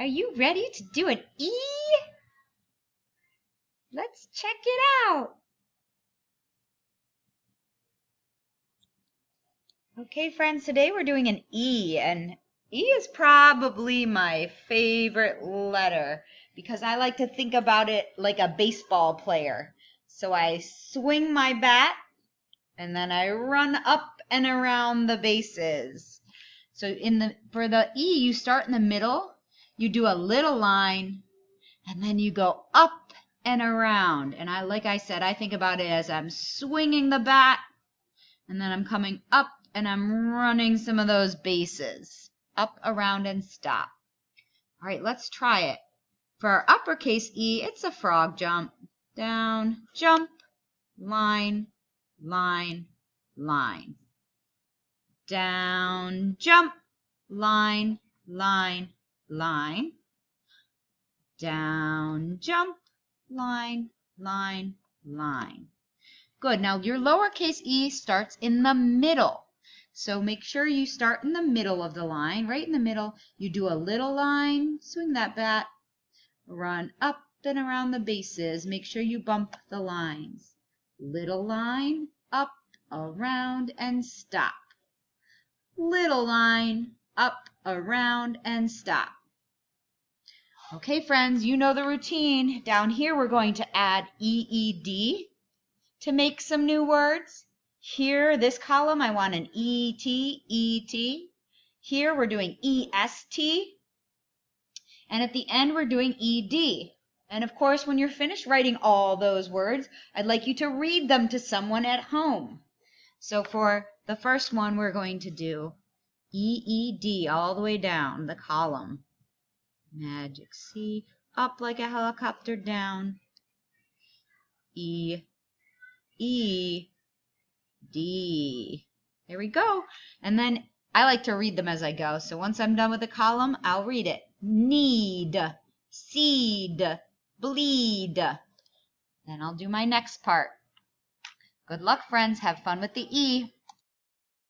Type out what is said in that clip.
Are you ready to do an E? Let's check it out. Okay, friends, today we're doing an E, and E is probably my favorite letter because I like to think about it like a baseball player. So I swing my bat and then I run up and around the bases. So for the E, you start in the middle, you do a little line, and then you go up and around. And like I said, I think about it as I'm swinging the bat, and then I'm coming up and I'm running some of those bases. Up, around, and stop. All right, let's try it. For our uppercase E, it's a frog jump. Down, jump, line, line, line. Down, jump, line, line, line. Down, jump, line, line, line. Good. Now your lowercase e starts in the middle. So make sure you start in the middle of the line, right in the middle. You do a little line, swing that bat, run up and around the bases. Make sure you bump the lines. Little line, up, around, and stop. Little line, up, around, and stop. Okay, friends, you know the routine. Down here, we're going to add EED to make some new words. Here, this column, I want an ET, ET. Here, we're doing EST. And at the end, we're doing ED. And of course, when you're finished writing all those words, I'd like you to read them to someone at home. So for the first one, we're going to do EED all the way down the column. Magic C, up like a helicopter, down. E, E, D. There we go. And then I like to read them as I go. So once I'm done with the column, I'll read it. Need, seed, bleed. Then I'll do my next part. Good luck, friends. Have fun with the E.